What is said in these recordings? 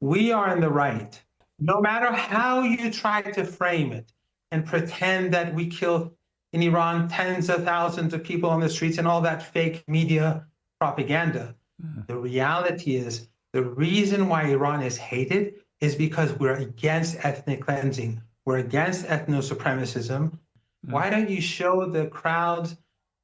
We are in the right. No matter how you try to frame it and pretend that we killed in Iran tens of thousands of people on the streets and all that fake media propaganda, the reality is the reason why Iran is hated is because we're against ethnic cleansing. We're against ethno-supremacism. Why don't you show the crowds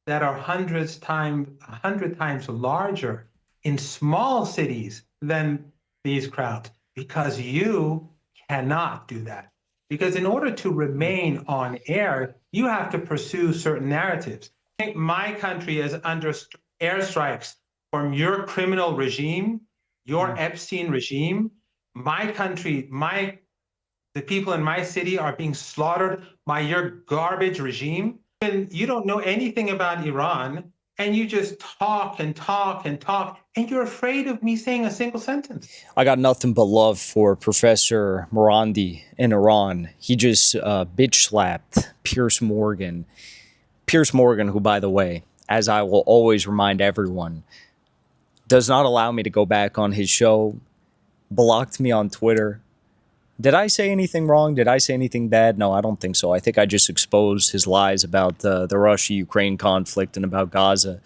that are 100 times larger in small cities than these crowds? Because you cannot do that. Because in order to remain on air, you have to pursue certain narratives. I think my country is under airstrikes from your criminal regime, your Epstein regime. My country, the people in my city are being slaughtered by your garbage regime. And you don't know anything about Iran, and you just talk and talk and talk, and you're afraid of me saying a single sentence. I got nothing but love for Professor Morandi in Iran. He just bitch slapped Piers Morgan. Piers Morgan, who, by the way, as I will always remind everyone, does not allow me to go back on his show, blocked me on Twitter. Did I say anything wrong? Did I say anything bad? No, I don't think so. I think I just exposed his lies about the Russia-Ukraine conflict and about Gaza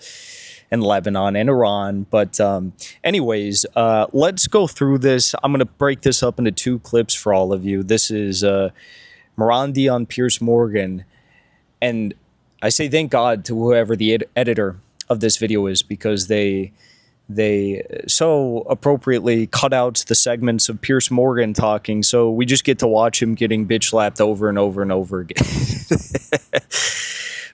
and Lebanon and Iran. But anyways, let's go through this. I'm going to break this up into two clips for all of you. This is Marandi on Piers Morgan. And I say thank God to whoever the editor of this video is, because they so appropriately cut out the segments of Piers Morgan talking, so we just get to watch him getting bitch slapped over and over and over again.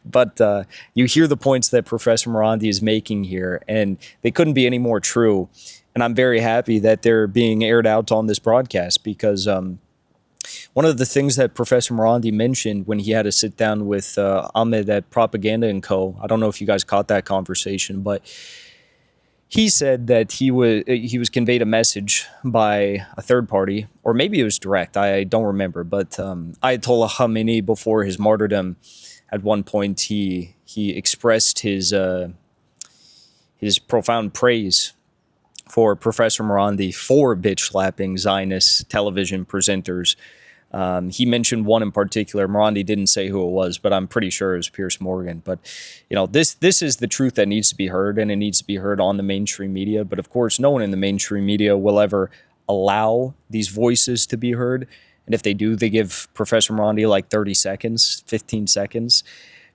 But you hear the points that Professor Morandi is making here, and they couldn't be any more true. And I'm very happy that they're being aired out on this broadcast, because one of the things that Professor Morandi mentioned when he had to sit down with Ahmed at Propaganda & Co., I don't know if you guys caught that conversation, but he said that he was conveyed a message by a third party, or maybe it was direct, I don't remember, but Ayatollah Khamenei, before his martyrdom, at one point he expressed his profound praise for Professor Morandi for bitch slapping Zionist television presenters. He mentioned one in particular. Morandi didn't say who it was, but I'm pretty sure it was Piers Morgan. But, you know, this is the truth that needs to be heard, and it needs to be heard on the mainstream media. But, of course, no one in the mainstream media will ever allow these voices to be heard. And if they do, they give Professor Morandi like 30 seconds, 15 seconds.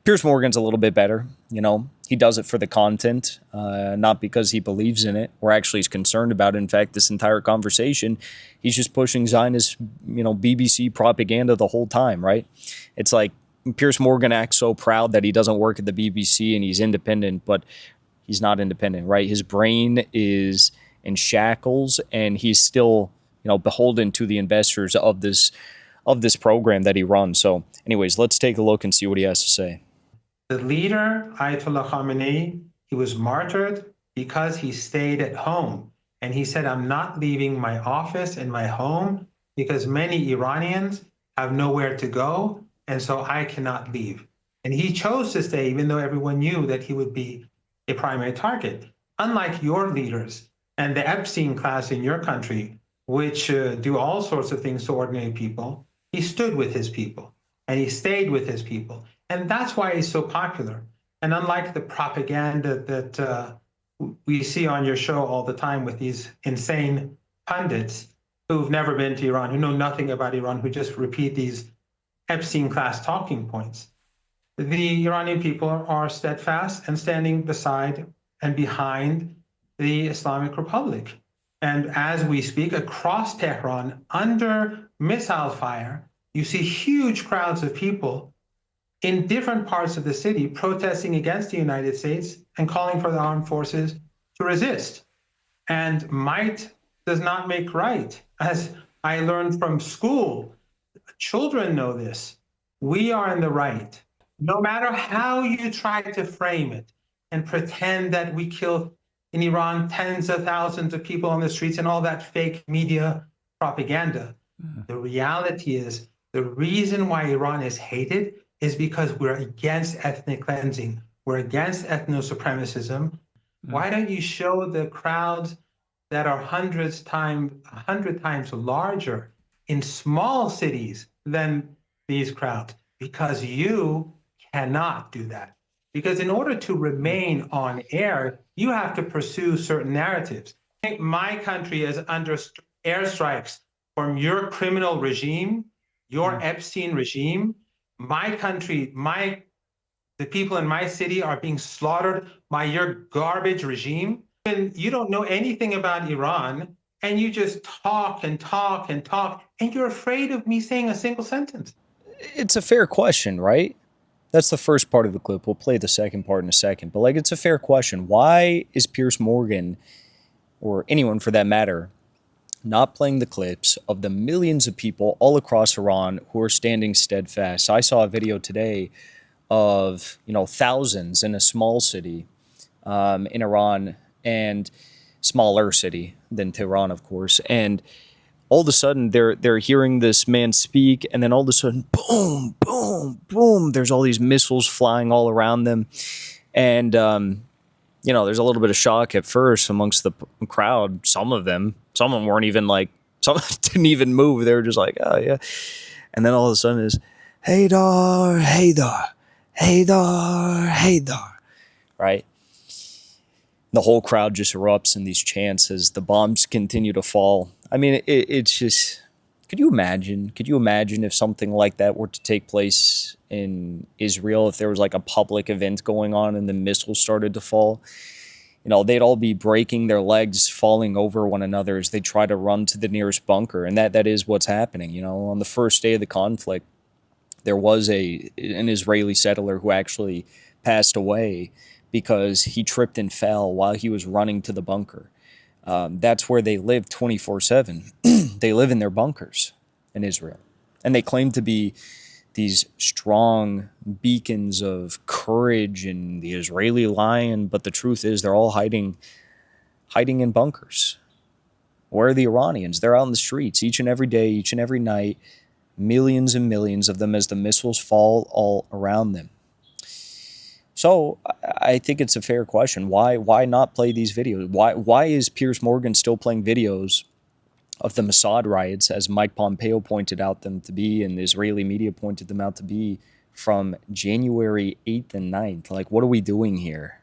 Piers Morgan's a little bit better, you know. He does it for the content, not because he believes in it or actually is concerned about it. In fact, this entire conversation, he's just pushing Zionist, you know, BBC propaganda the whole time, right? It's like Piers Morgan acts so proud that he doesn't work at the BBC and he's independent, but he's not independent, right? His brain is in shackles, and he's still, you know, beholden to the investors of this program that he runs. So anyways, let's take a look and see what he has to say. The leader, Ayatollah Khamenei, he was martyred because he stayed at home. And he said, I'm not leaving my office and my home because many Iranians have nowhere to go, and so I cannot leave. And he chose to stay, even though everyone knew that he would be a primary target. Unlike your leaders and the Epstein class in your country, which do all sorts of things to ordinary people, he stood with his people, and he stayed with his people. And that's why he's so popular. And unlike the propaganda that we see on your show all the time with these insane pundits who've never been to Iran, who know nothing about Iran, who just repeat these Epstein-class talking points, the Iranian people are steadfast and standing beside and behind the Islamic Republic. And as we speak, across Tehran, under missile fire, you see huge crowds of people in different parts of the city protesting against the United States and calling for the armed forces to resist. And might does not make right. As I learned from school, children know this. We are in the right. No matter how you try to frame it and pretend that we killed in Iran tens of thousands of people on the streets and all that fake media propaganda, the reality is the reason why Iran is hated is because we're against ethnic cleansing. We're against ethno-supremacism. Why don't you show the crowds that are 100 times larger in small cities than these crowds, because you cannot do that. Because in order to remain on air, you have to pursue certain narratives. I think my country is under airstrikes from your criminal regime, your Epstein regime. My country, the people in my city are being slaughtered by your garbage regime. And you don't know anything about Iran, and you just talk and talk and talk, and you're afraid of me saying a single sentence. It's a fair question, right? That's the first part of the clip. We'll play the second part in a second. But, like, it's a fair question. Why is Piers Morgan, or anyone for that matter, not playing the clips of the millions of people all across Iran who are standing steadfast? I saw a video today of, thousands in a small city in Iran, and smaller city than Tehran, of course. And all of a sudden they're hearing this man speak, and then all of a sudden, boom, boom, boom, there's all these missiles flying all around them. And there's a little bit of shock at first amongst the crowd. Some of them weren't even like, some didn't even move. They were just like, oh yeah. And then all of a sudden is Haydar, Haydar, Haydar, Haydar, right? The whole crowd just erupts in these chants as the bombs continue to fall. I mean, it's just, could you imagine? Could you imagine if something like that were to take place in Israel, if there was like a public event going on and the missiles started to fall? They'd all be breaking their legs, falling over one another as they try to run to the nearest bunker. And that is what's happening. On the first day of the conflict, there was an Israeli settler who actually passed away because he tripped and fell while he was running to the bunker. That's where they live 24/7. They live in their bunkers in Israel. And they claim to be these strong beacons of courage and the Israeli lion, but the truth is they're all hiding in bunkers. Where are the Iranians? They're out in the streets each and every day, each and every night, millions and millions of them as the missiles fall all around them. So I think it's a fair question. Why not play these videos? Why is Piers Morgan still playing videos of the Mossad riots, as Mike Pompeo pointed out them to be, and the Israeli media pointed them out to be, from January 8th and 9th? Like, what are we doing here?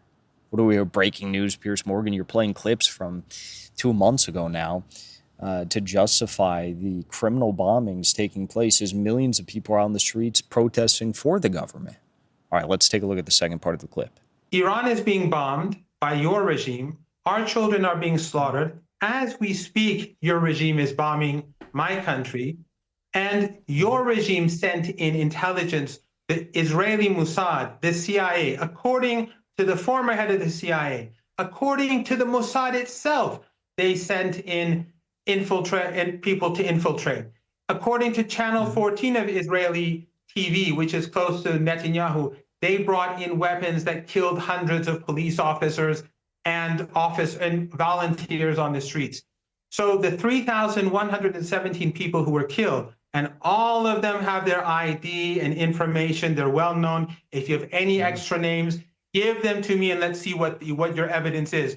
What are we, breaking news, Piers Morgan? You're playing clips from 2 months ago now to justify the criminal bombings taking place as millions of people are on the streets protesting for the government. All right, let's take a look at the second part of the clip. Iran is being bombed by your regime. Our children are being slaughtered. As we speak, your regime is bombing my country. And your regime sent in intelligence, the Israeli Mossad, the CIA, according to the former head of the CIA, according to the Mossad itself, they sent in people to infiltrate. According to Channel 14 of Israeli TV, which is close to Netanyahu, they brought in weapons that killed hundreds of police officers and volunteers on the streets. So the 3,117 people who were killed, and all of them have their ID and information, they're well known. If you have any extra names, give them to me and let's see what your evidence is.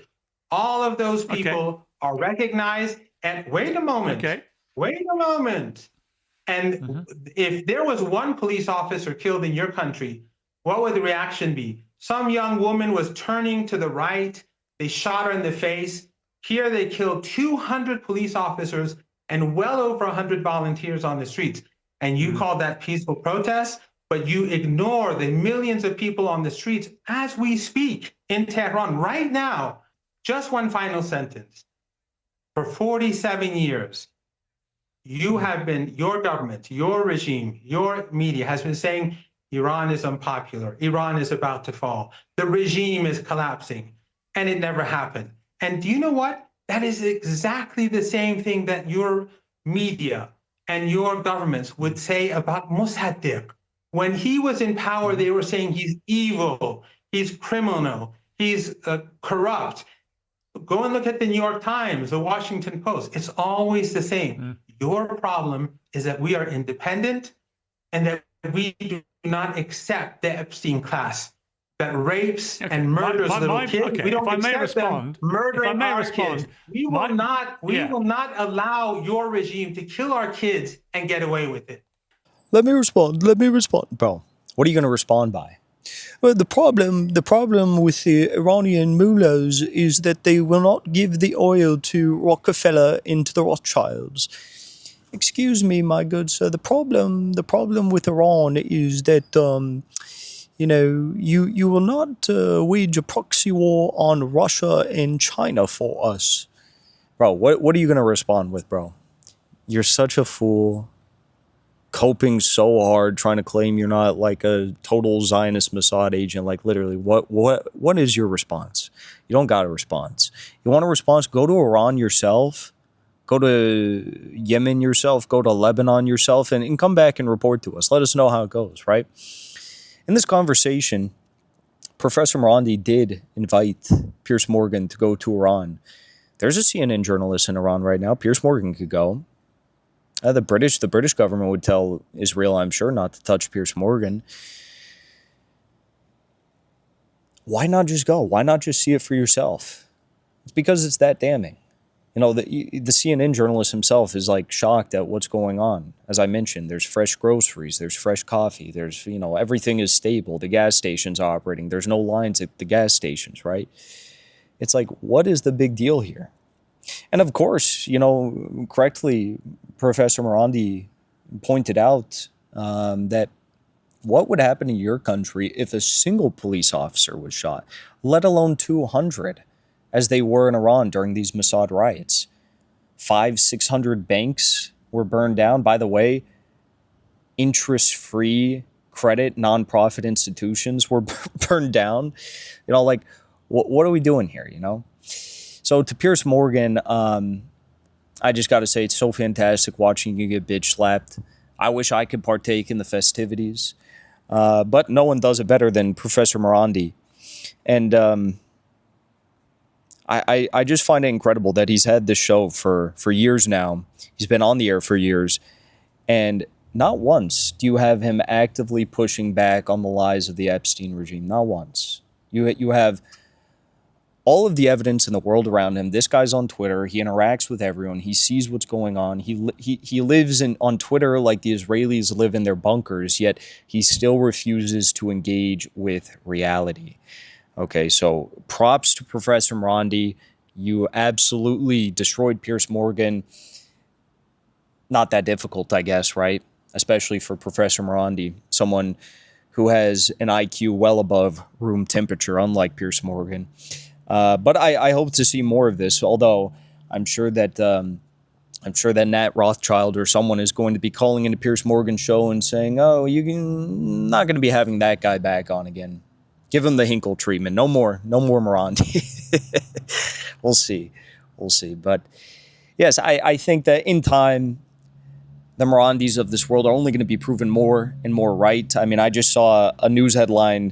All of those people are recognized. And wait a moment. Wait a moment. And if there was one police officer killed in your country, what would the reaction be? Some young woman was turning to the right. They shot her in the face. Here they killed 200 police officers and well over 100 volunteers on the streets. And you call that peaceful protest, but you ignore the millions of people on the streets as we speak in Tehran right now. Just one final sentence. For 47 years, you have been, your government, your regime, your media has been saying Iran is unpopular. Iran is about to fall. The regime is collapsing. And it never happened. And do you know what? That is exactly the same thing that your media and your governments would say about Mossadegh. When he was in power, they were saying he's evil, he's criminal, he's corrupt. Go and look at the New York Times, the Washington Post. It's always the same. Your problem is that we are independent and that we do not accept the Epstein class. that rapes and murders little kids. Okay. We don't if I may accept respond, them murdering our kids. We will not allow your regime to kill our kids and get away with it. Let me respond. Bro, what are you going to respond by? Well, the problem with the Iranian mullahs is that they will not give the oil to Rockefeller and to the Rothschilds. Excuse me, my good sir. The problem with Iran is that you will not wage a proxy war on Russia and China for us, bro. What are you gonna respond with, bro? You're such a fool. Coping so hard, trying to claim you're not like a total Zionist Mossad agent. Like literally, what is your response? You don't got a response. You want a response? Go to Iran yourself. Go to Yemen yourself. Go to Lebanon yourself, and come back and report to us. Let us know how it goes. Right. In this conversation, Professor Morandi did invite Piers Morgan to go to Iran. There's a CNN journalist in Iran right now. Piers Morgan could go. The British government would tell Israel, I'm sure, not to touch Piers Morgan. Why not just go? Why not just see it for yourself? It's because it's that damning. You know, the CNN journalist himself is like shocked at what's going on. As I mentioned, there's fresh groceries, there's fresh coffee, there's, everything is stable. The gas station's operating. There's no lines at the gas stations, right? It's like, what is the big deal here? And of course, correctly, Professor Morandi pointed out that what would happen in your country if a single police officer was shot, let alone 200, as they were in Iran during these Mossad riots. 500-600 banks were burned down. By the way, interest-free credit nonprofit institutions were burned down. What are we doing here, So to Piers Morgan, I just got to say, it's so fantastic watching you get bitch slapped. I wish I could partake in the festivities, but no one does it better than Professor Morandi. And I just find it incredible that he's had this show for years now. He's been on the air for years. And not once do you have him actively pushing back on the lies of the Epstein regime. Not once. You have all of the evidence in the world around him. This guy's on Twitter. He interacts with everyone. He sees what's going on. He lives on Twitter like the Israelis live in their bunkers, yet he still refuses to engage with reality. Okay, so props to Professor Morandi. You absolutely destroyed Piers Morgan. Not that difficult, I guess, right? Especially for Professor Morandi, someone who has an IQ well above room temperature, unlike Piers Morgan. But I hope to see more of this, although I'm sure that Nat Rothschild or someone is going to be calling into Piers Morgan's show and saying, oh, you're not going to be having that guy back on again. Give him the Hinkle treatment. No more Morandi. We'll see. But yes, I think that in time, the Morandis of this world are only going to be proven more and more right. I mean, I just saw a news headline.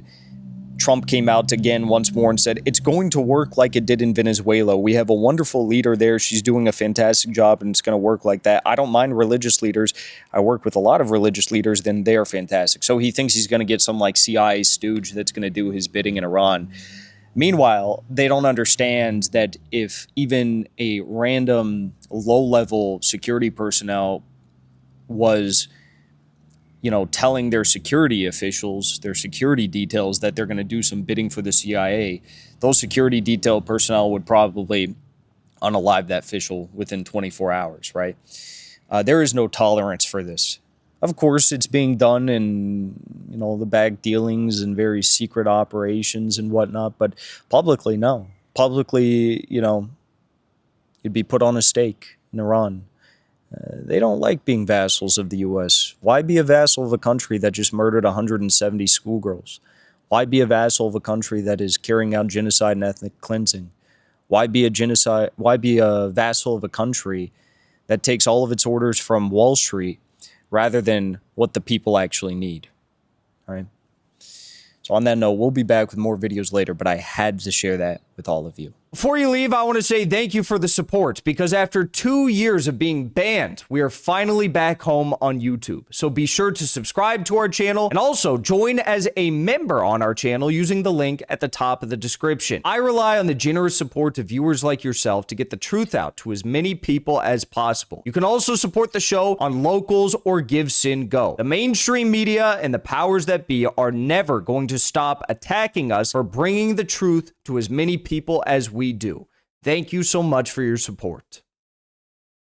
Trump came out again once more and said, it's going to work like it did in Venezuela. We have a wonderful leader there. She's doing a fantastic job, and it's going to work like that. I don't mind religious leaders. I work with a lot of religious leaders, then they are fantastic. So he thinks he's going to get some like CIA stooge that's going to do his bidding in Iran. Meanwhile, they don't understand that if even a random low-level security personnel was telling their security officials, their security details, that they're going to do some bidding for the CIA, those security detail personnel would probably unalive that official within 24 hours, right? There is no tolerance for this. Of course, it's being done in, the back dealings and very secret operations and whatnot, but publicly, no. Publicly, you'd be put on a stake in Iran. They don't like being vassals of the U.S. Why be a vassal of a country that just murdered 170 schoolgirls? Why be a vassal of a country that is carrying out genocide and ethnic cleansing? Why be a vassal of a country that takes all of its orders from Wall Street rather than what the people actually need? All right. So on that note, we'll be back with more videos later, but I had to share that with all of you. Before you leave, I want to say thank you for the support, because after 2 years of being banned, we are finally back home on YouTube. So be sure to subscribe to our channel and also join as a member on our channel using the link at the top of the description. I rely on the generous support of viewers like yourself to get the truth out to as many people as possible. You can also support the show on Locals or Give Sin Go. The mainstream media and the powers that be are never going to stop attacking us for bringing the truth to as many people as we do. Thank you so much for your support.